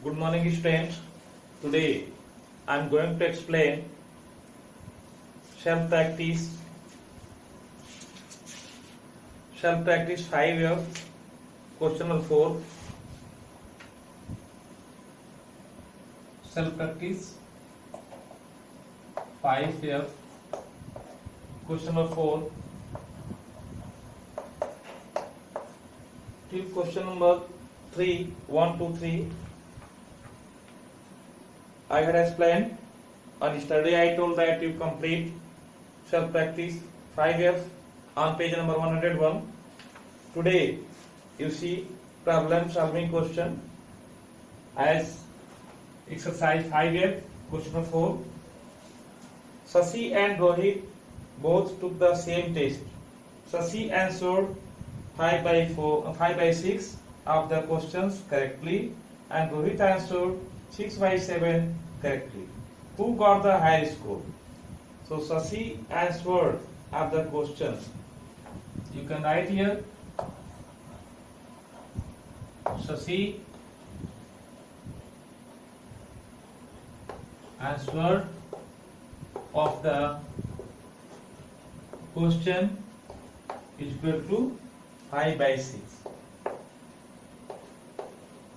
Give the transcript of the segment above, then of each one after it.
Good morning, students. Today I am going to explain self practice 5F question number 4. Self practice 5F question number 4 till question number 3, 1 to 3. I had explained on yesterday. I told that you complete self practice 5F on page number 101. Today you see problem solving question as exercise 5F question number 4. Sasi and Rohit both took the same test. Sasi answered 5 by 6 of the questions correctly and Rohit answered 6 by 7 correctly. Who got the higher score? So Sasi answered of the questions. You can write here Sasi answered of the question is equal to 5 by 6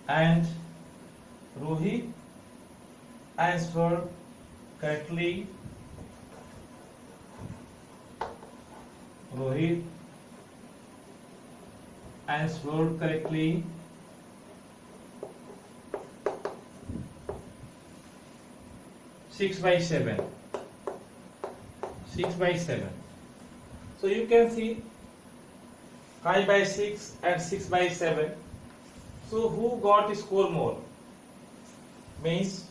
and Rohit answered correctly. Rohit answered correctly. Six by 7. So you can see 5 by 6 and 6 by 7. So who got score more? Means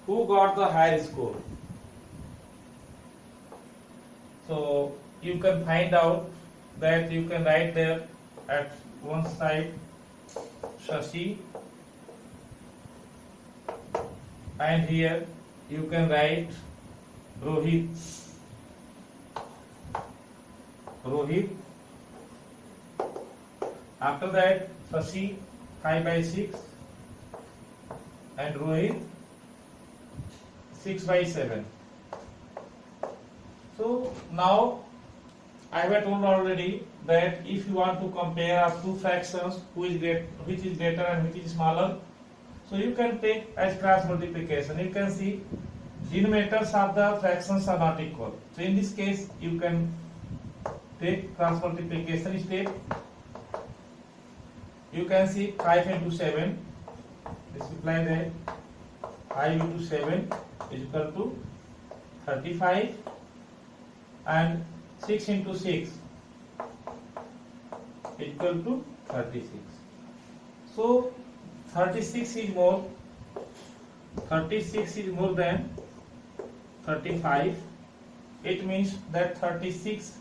who got the higher score? So you can find out that you can write there at one side Sasi and here you can write Rohit. After that Sasi 5 by 6 and Rohit 6 by 7. So now I have told already that if you want to compare two fractions which is greater and which is smaller, so you can take as cross multiplication. You can see denominators of the fractions are not equal. So in this case you can take cross multiplication step. You can see 5 into 7. Let's apply that 5 into 7 is equal to 35 and 6 into 6 is equal to 36. So 36 is more than 35. It means that 36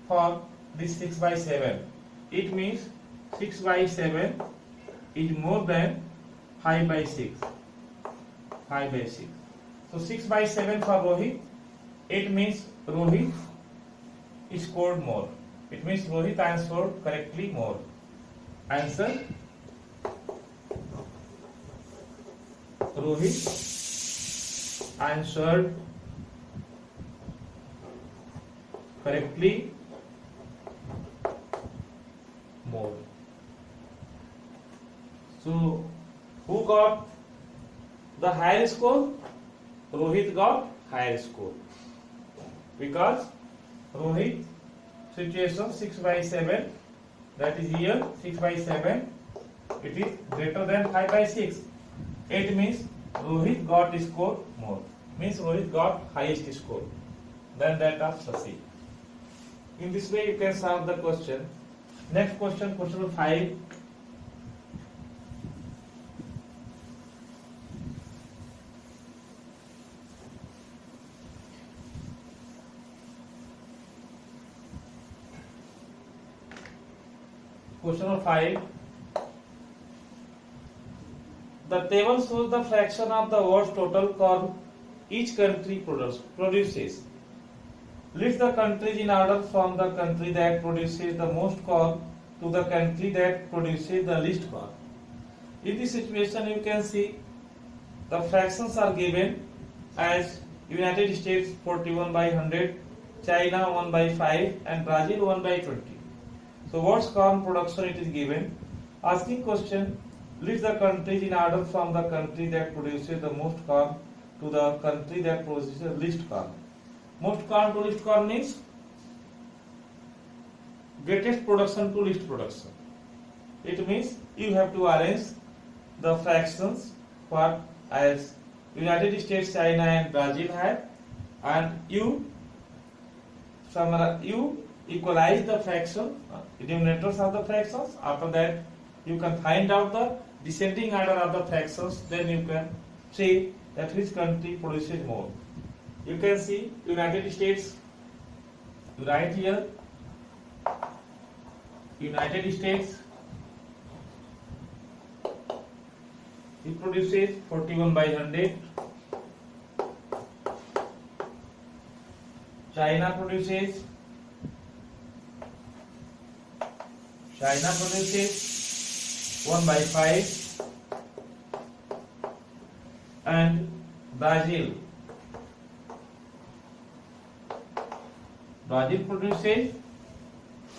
for this 6 by 7. It means 6 by 7 is more than 5 by 6. So 6 by 7 for Rohit. It means Rohit scored more. It means Rohit answered correctly more. Answer: Rohit answered correctly more. So who got the higher score? Rohit got higher score because Rohit situation 6 by 7, that is here 6 by 7, it is greater than 5 by 6. It means Rohit got score more. Means Rohit got highest score than that of Sasi. In this way you can solve the question. Next question, question number 5. Question number 5. The table shows the fraction of the world's total corn each country produces. List the countries in order from the country that produces the most corn to the country that produces the least corn. In this situation, you can see the fractions are given as United States 41 by 100, China 1 by 5 and Brazil 1 by 20. So what's corn production it is given. Asking question, list the countries in order from the country that produces the most corn to the country that produces the least corn. Most corn to least corn means greatest production to least production. It means you have to arrange the fractions for as United States, China and Brazil have, and you equalize the fraction, denominators of the fractions. After that you can find out the descending order of the fractions, then you can say that which country produces more. You can see United States, you write here United States, it produces 41 by 100. China produces 1 by 5 and Brazil produces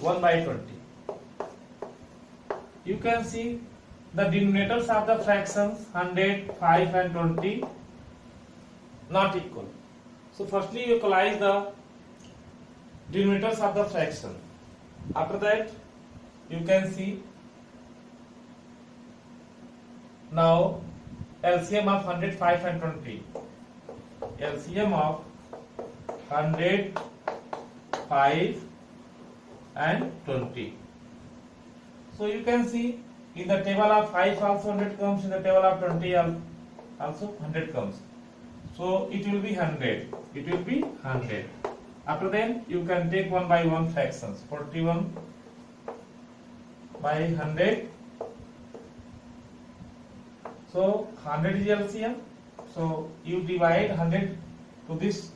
1 by 20. You can see the denominators of the fractions 100, 5 and 20 not equal. So firstly you equalize the denominators of the fraction. After that you can see now LCM of 100, 5 and 20. LCM of 100, 5 and 20. So you can see in the table of 5 also 100 comes, in the table of 20 also 100 comes. So it will be 100. It will be 100. After then you can take one by one fractions. 41 by 100. So 100 is LCM. So you divide 100 to this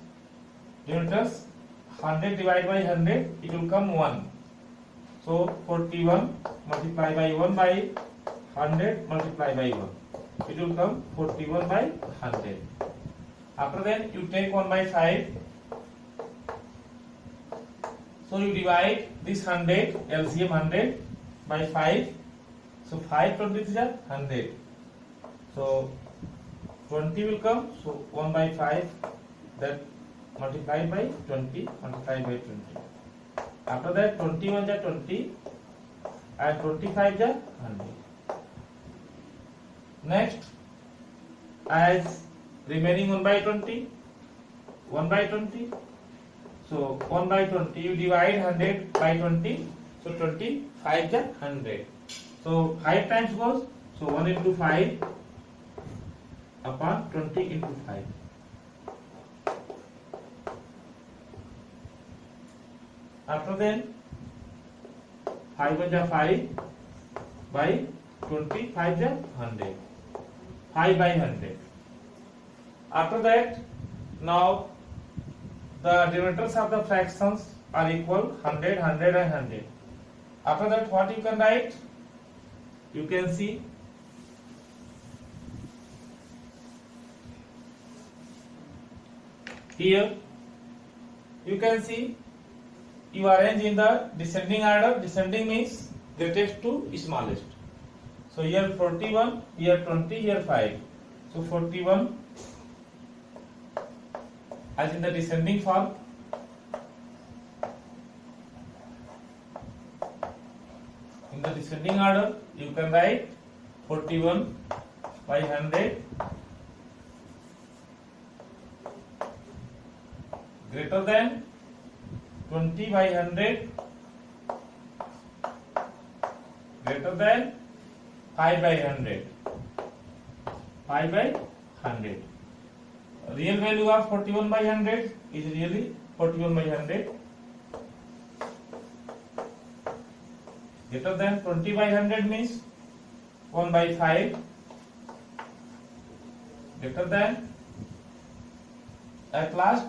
denominators. 100 divided by 100, it will come 1. So 41 multiplied by 1 by 100 multiplied by 1. It will come 41 by 100. After then you take 1 by 5. So you divide this 100, LCM 100 by 5. So 5 20 is 100. So 20 will come. So 1 by 5, that multiplied by 20, multiplied by 20. After that 21 is 20 and 25 is 100. Next, as remaining 1 by 20, 1 by 20. So 1 by 20 you divide 100 by 20. So 25 is 100. So 5 times goes. So 1 into 5 upon 20 into 5. After then 5 is 5 by 20, 5 is 100. 5 by 100. After that, now the denominators of the fractions are equal 100, 100 and 100. After that what you can write? You can see here, you can see you arrange in the descending order. Descending means greatest to smallest. So here 41, here 20, here 5. So 41 as in the descending form. In the descending order you can write 41 by 100 greater than 20 by 100 greater than 5 by 100. 5 by 100. Real value of 41 by 100 is really 41 by 100. Greater than 20 by 100 means 1 by 5. Greater than, at last,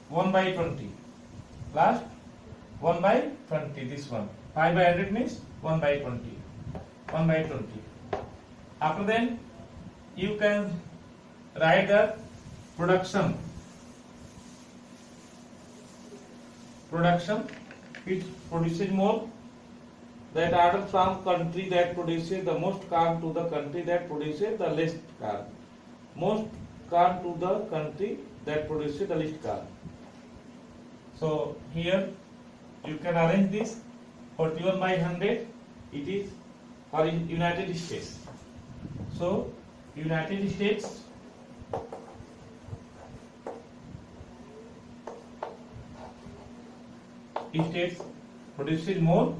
1 by 20. Last 1 by 20, this one. 5 by 100 means 1 by 20. 1 by 20. After then you can write the production which produces more, that order from country that produces the most car to the country that produces the least car. Most car to the country that produces the least car. So here you can arrange this 41 by 100. It is for United States. So United States produces more,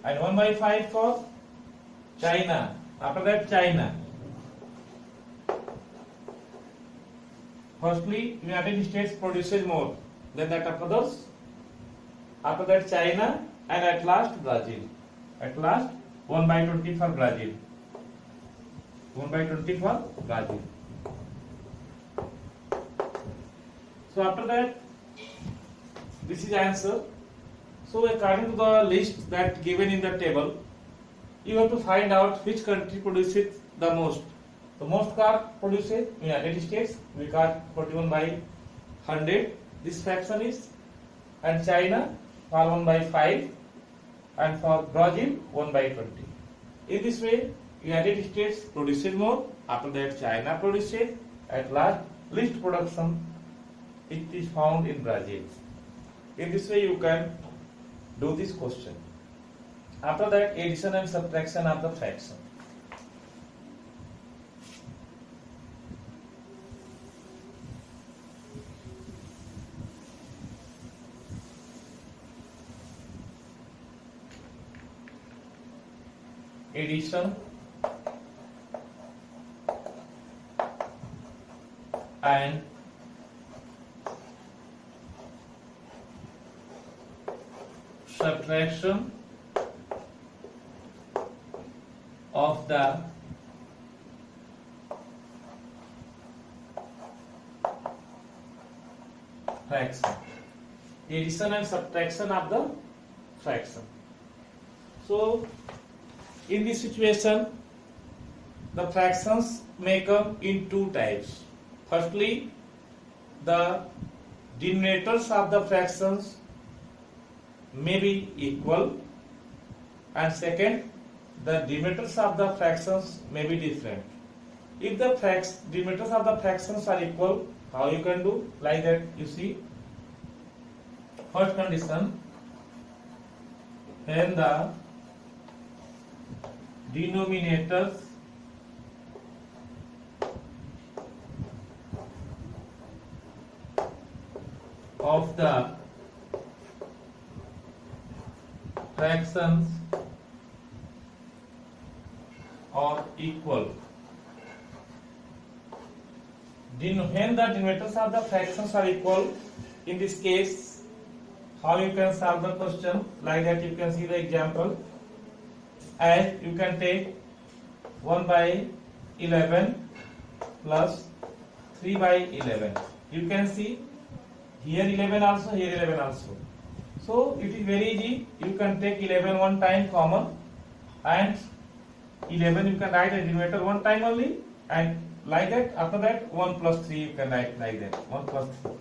and 1 by 5 for China. After that, China. Firstly, United States produces more than that of others. After that, China, and at last Brazil. At last, 1 by 20 for Brazil. 1 by 20 for Brazil. So after that, this is answer. So according to the list that given in the table, you have to find out which country produces the most. The most car produces United States, we got 41 by 100. This fraction is, and China for 1 by 5, and for Brazil 1 by 20. In this way, United States produces more. After that, China produces. At last, least production it is found in Brazil. In this way, you can do this question. After that, addition and subtraction of the fraction. Addition and subtraction of the fraction. Addition and subtraction of the fraction. So in this situation, the fractions may come in two types. Firstly, the denominators of the fractions may be equal, and second, the denominators of the fractions may be different. If the denominators of the fractions are equal, how you can do? Like that, you see, first condition, when the denominators of the fractions are equal. When the denominators of the fractions are equal, in this case, how you can solve the question? Like that, you can see the example. As you can take 1 by 11 plus 3 by 11. You can see here 11 also, here 11 also. So it is very easy. You can take 11 one time common, and 11 you can write a denominator one time only, and like that, after that 1 plus 3 you can write like that, 1 plus 3.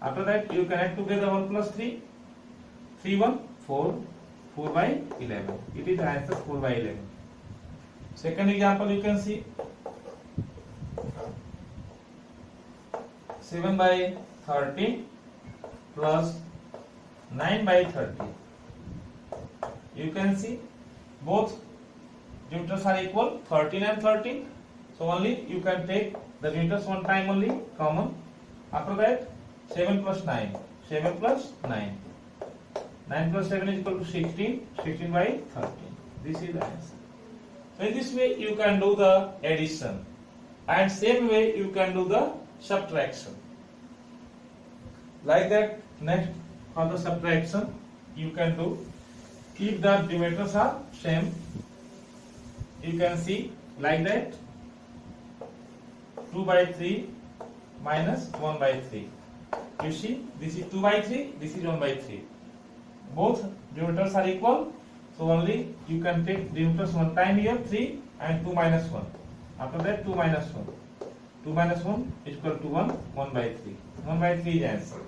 After that you connect together 1 plus 3, 3 1 4, 4 by 11. It is the answer 4 by 11. Second example, you can see 7 by 30 plus 9 by 30. You can see both denominators are equal, 13 and 13. So only you can take the denominators one time only common. After that, 7 plus 9, 7 plus 9. 9 plus 7 is equal to 16, 16 by 13. This is the answer. So in this way you can do the addition, and same way you can do the subtraction. Like that, next for the subtraction you can do, if the denominators are same, you can see like that, 2 by 3 minus 1 by 3. You see, this is 2 by 3, this is 1 by 3. Both denominators are equal, so only you can take denominators one time here, 3, and 2 minus 1. After that, 2 minus 1. 2 minus 1 is equal to 1, 1 by 3. 1 by 3 is answer.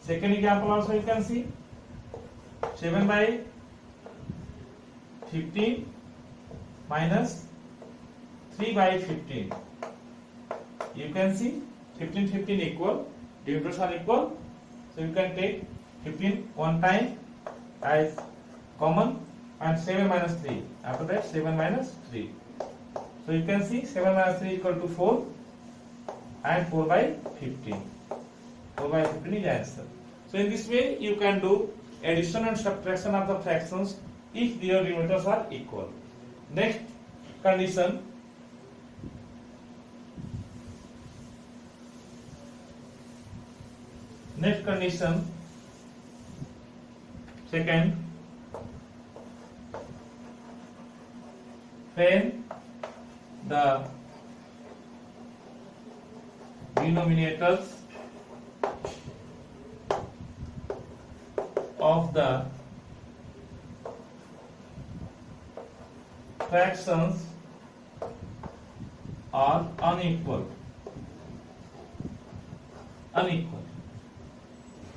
Second example also you can see 7 by 15 minus 3 by 15. You can see 15 15 equal, divisors are equal, so you can take 15 one time as common and 7 minus 3. After that 7 minus 3. So you can see 7 minus 3 is equal to 4 and 4 by 15. 4 by 15 is the answer. So in this way you can do addition and subtraction of the fractions if their denominators are equal. Next condition. Next condition. Second. When the denominators of the fractions are unequal.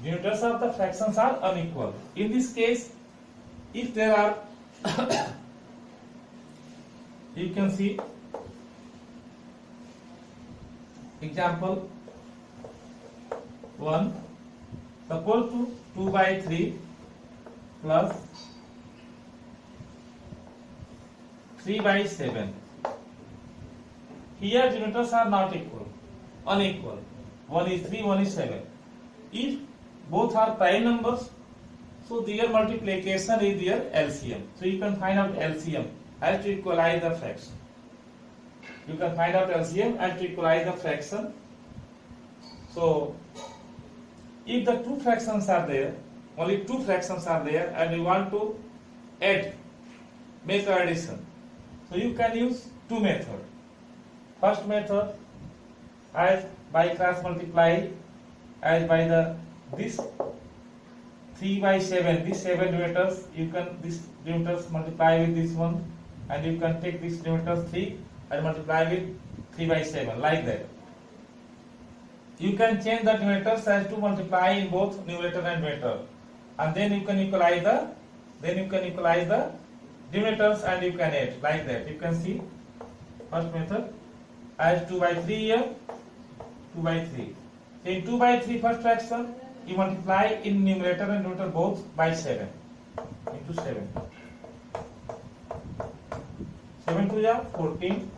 Denominators of the fractions are unequal. In this case, if there are you can see example 1. Suppose to 2 by 3 plus 3 by 7. Here denominators are not equal, unequal. 1 is 3, 1 is 7. If both are prime numbers, so their multiplication is their LCM. So you can find out LCM as to equalize the fraction. You can find out LCM as to equalize the fraction. So if the two fractions are there, only two fractions are there, and you want to add, make an addition, so you can use two methods. First method, as by cross multiply, as by the this 3 by 7, this 7 denominators, you can this denominators multiply with this one, and you can take this denominators 3 and multiply with 3 by 7, like that. You can change the denominators as to multiply in both numerator and numerator, and then you can equalize the denominators and you can add, like that. You can see first method as 2 by 3 here, 2 by 3. So in 2 by 3 first fraction, you multiply in numerator and denominator both by 7 into 7. 7 to the 14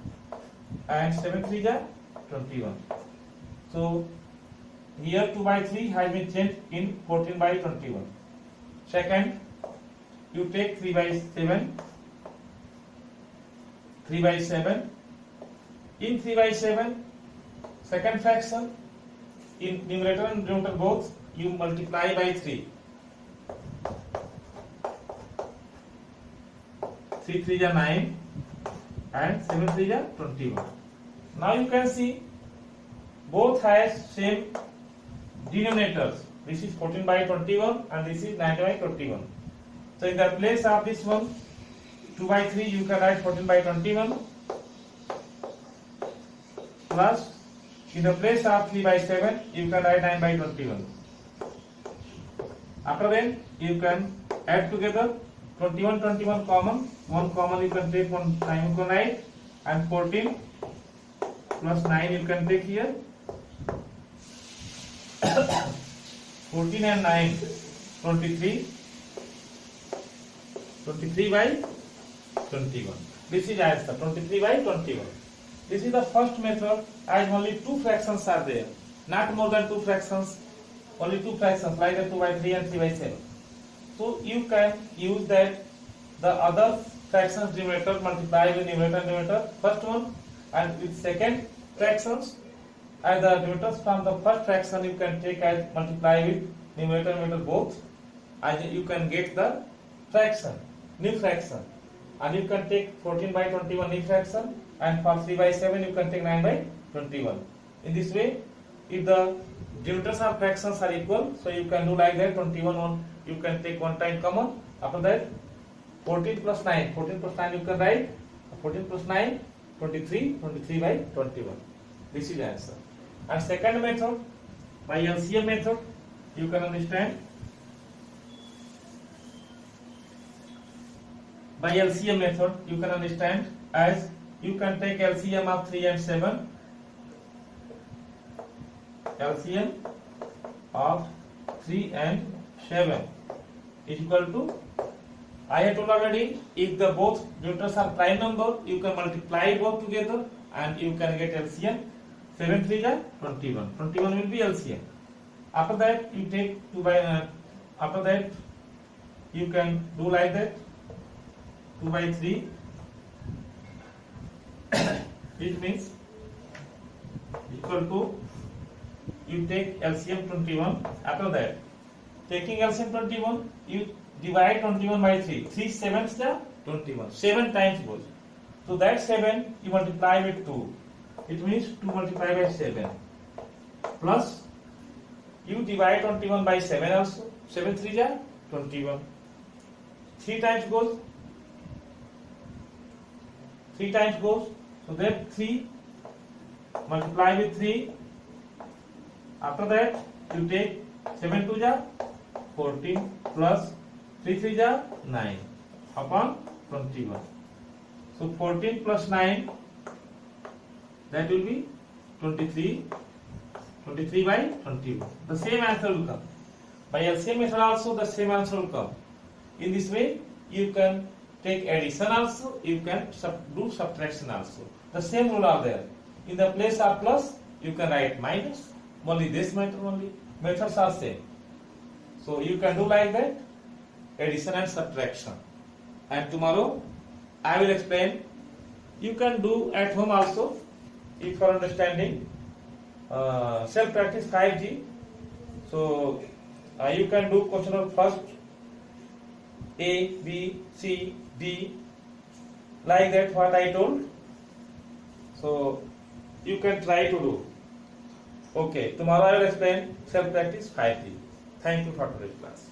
and 7 3 the 21. So here 2 by 3 has been changed in 14 by 21. Second, you take 3 by 7. 3 by 7. In 3 by 7, second fraction, in numerator and denominator both, you multiply by 3. 3 3 is 9 and 7 3 is 21. Now you can see both has same denominators. This is 14 by 21 and this is 9 by 21. So in the place of this one 2 by 3 you can write 14 by 21 plus in the place of 3 by 7 you can write 9 by 21. After that you can add together 21 21 common, one common you can take, one 9 you can write, and 14 plus 9 you can take here. 14 and 9 23 by 21. This is answer, 23 by 21. This is the first method as only two fractions are there, not more than two fractions, only two fractions like the 2 by 3 and 3 by 7. So you can use that the other fractions denominator multiply with numerator and denominator, first one, and with second fractions as the denominators from the first fraction you can take as multiply with numerator and numerator both, and you can get the fraction, new fraction, and you can take 14 by 21 new fraction, and for 3 by 7 you can take 9 by 21. In this way, if the denominators of fractions are equal, so you can do like that. 21 on you can take one time common. After that 14 plus 9, 14 plus 9 you can write 14 plus 9 23, 23 by 21. This is answer. And second method, by LCM method, you can understand. By LCM method, you can understand as you can take LCM of 3 and 7. LCM of 3 and 7 is equal to, I have told already, if the both neutrals are prime number, you can multiply both together and you can get LCM. 7 3 is 21. 21 will be LCM. After that, you take 2 by, after that, you can do like that, 2 by 3. It means equal to, you take LCM 21. After that, taking LCM 21, you divide 21 by 3. 3 7s the 21. 7 times goes. So that 7 you multiply with 2. It means 2 multiplied by 7. Plus you divide 21 by 7 also. 7 3 is 21. 3 times goes. 3 times goes. So that 3 multiply with 3. After that you take 7 2 is 14 plus 3 3 is 9 upon 21. So 14 plus 9, that will be 23. 23 by 21. The same answer will come. By LCM method also the same answer will come. In this way you can take addition also, you can do subtraction also. The same rule are there. In the place of plus, you can write minus. Only this method only. Methods are same. So you can do like that, addition and subtraction. And tomorrow I will explain. You can do at home also, if for understanding. Self practice 5G. So you can do question of first A, B, C, D, like that what I told. So you can try to do. Okay, tomorrow I will explain self practice 5G. Thank you for today's class.